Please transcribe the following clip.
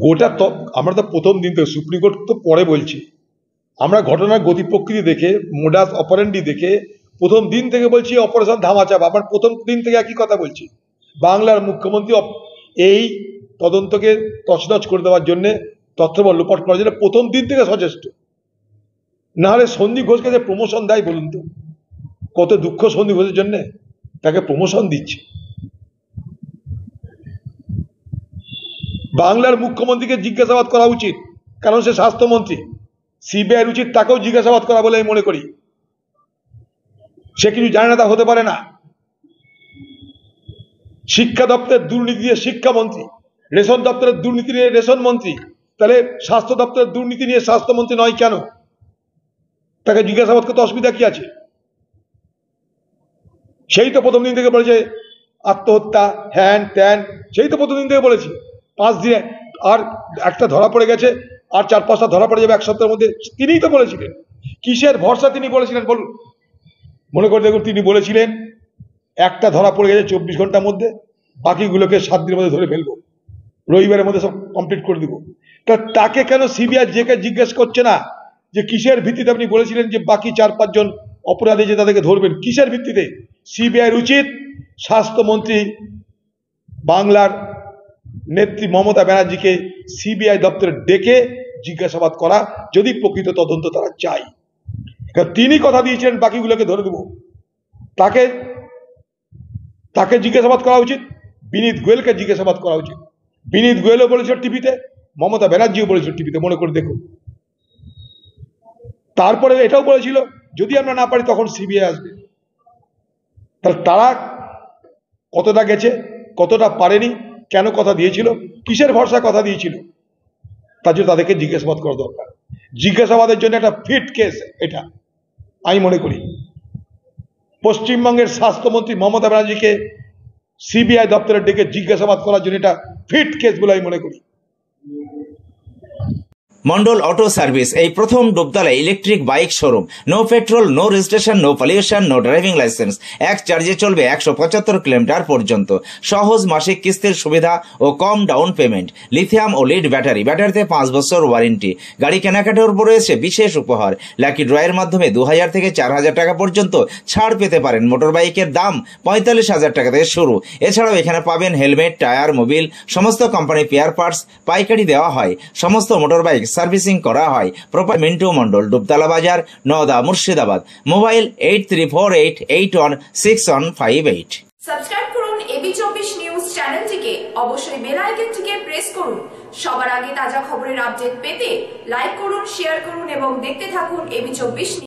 গোটা আমরা তো প্রথম দিন থেকে, সুপ্রিম কোর্ট তো পরে বলছি, আমরা ঘটনার গতি প্রকৃতি দেখে, মোডাস অপারেন্ডি দেখে প্রথম দিন থেকে বলছি অপারেশন ধামাচাপা। আবার প্রথম দিন থেকে একই কথা বলছি, বাংলার মুখ্যমন্ত্রী এই তদন্তকে তছনছ করে দেওয়ার জন্য, তথ্যবল লোপাট করার জন্য প্রথম দিন থেকে সচেষ্ট। না হলে সন্দীপ ঘোষকে যে প্রমোশন দেয় বলুন তো, কত দুঃখ সন্দীপ ঘোষের জন্য, তাকে প্রমোশন দিচ্ছে। বাংলার মুখ্যমন্ত্রীকে জিজ্ঞাসাবাদ করা উচিত, কারণ সে স্বাস্থ্যমন্ত্রী। সিবিআই উচিত তাকেও জিজ্ঞাসাবাদ করা বলে আমি মনে করি। সে কিছু জানে না তা হতে পারে না। শিক্ষা দপ্তরের দুর্নীতি নিয়ে শিক্ষামন্ত্রী, রেশন দপ্তরের দুর্নীতি নিয়ে রেশন মন্ত্রী, তাহলে স্বাস্থ্য দপ্তরের দুর্নীতি নিয়ে স্বাস্থ্যমন্ত্রী নয় কেন? তাকে জিজ্ঞাসাবাদ করতে অসুবিধা কি আছে? সেই তো প্রথম দিন থেকে বলেছে আত্মহত্যা, হ্যান ত্যান, সেই তো প্রথম দিন থেকে বলেছি। 5 দিনে আর একটা ধরা পড়ে গেছে, আর 4-5টা ধরা পড়ে যাবে 1 সপ্তাহের মধ্যে। তিনিই তো বলেছিলেন। কিসের ভরসা তিনি বলেছিলেন বলুন? মনে করে দেখুন, তিনি বলেছিলেন একটা ধরা পড়ে গেছে 24 ঘন্টার মধ্যে, বাকিগুলোকে 7 দিনের মধ্যে ধরে ফেলবো, রবিবারের মধ্যে সব কমপ্লিট করে দিব। তা তাকে কেন সিবিআই জেকে জিজ্ঞেস করছে না যে কিসের ভিত্তিতে আপনি বলেছিলেন যে বাকি 4-5 জন অপরাধী যে তাদেরকে ধরবেন? কিসের ভিত্তিতে? সিবিআইয়ের উচিত স্বাস্থ্যমন্ত্রী বাংলার নেত্রী মমতা ব্যানার্জিকে সিবিআই দপ্তরে ডেকে জিজ্ঞাসাবাদ করা, যদি প্রকৃত তদন্ত তারা চায়। তিনি কথা দিয়েছিলেন বাকিগুলোকে ধরে দেব। তাকে জিজ্ঞাসাবাদ করা উচিত, বিনীত গোয়েলকে জিজ্ঞাসাবাদ করা উচিত। বিনীত গোয়েলও বলেছিল টিভিতে, মমতা ব্যানার্জিও বলেছিল টিভিতে, মনে করে দেখুন। তারপরে এটাও বলেছিল যদি আমরা না পারি তখন সিবিআই আসবে। তাহলে তারা কতটা গেছে, কতটা পারেনি, কেন কথা দিয়েছিল, কিসের ভরসা কথা দিয়েছিল, তার জন্য তাদেরকে জিজ্ঞাসাবাদ করা দরকার। জিজ্ঞাসাবাদের জন্য একটা ফিট কেস এটা আমি মনে করি। পশ্চিমবঙ্গের স্বাস্থ্যমন্ত্রী মমতা ব্যানার্জিকে সিবিআই দপ্তরে ডেকে জিজ্ঞাসাবাদ করার জন্য এটা ফিট কেস বলে আমি মনে করি। মন্ডল অটো সার্ভিস এই প্রথম Dubtala electric bike showroom. No petrol, no registration, no pollution, no driving license. এক চার্জে চলবে 175 কিলোমিটার পর্যন্ত। সহজ মাসিক কিস্তির সুবিধা ও কম ডাউন পেমেন্ট। লিথিয়াম ও লিড ব্যাটারি, ব্যাটারিতে 5 বছর ওয়ারেন্টি। গাড়ি কেনাকাটার উপর রয়েছে বিশেষ উপহার। লাকি ড্রয়ের মাধ্যমে 2000 থেকে 4000 টাকা পর্যন্ত ছাড় পেতে পারেন। মোটর বাইকের দাম 45,000 টাকা থেকে শুরু। এছাড়াও এখানে পাবেন হেলমেট, টায়ার, মোবিল, সমস্ত কোম্পানি পেয়ার পার্টস পাইকারি দেওয়া হয়। সমস্ত মোটর বাইক সার্ভিসিং করা হয়। প্রপার মিন্টু মন্ডল, ডুবতলা বাজার, নওদা, মুর্শিদাবাদ। মোবাইল 8348816158। সাবস্ক্রাইব করুন এবি24 নিউজ চ্যানেলটিকে, অবশ্যই বেল আইকনটিকে প্রেস করুন। সবার আগে তাজা খবরের আপডেট পেতে লাইক করুন, শেয়ার করুন এবং দেখতে থাকুন এবি24।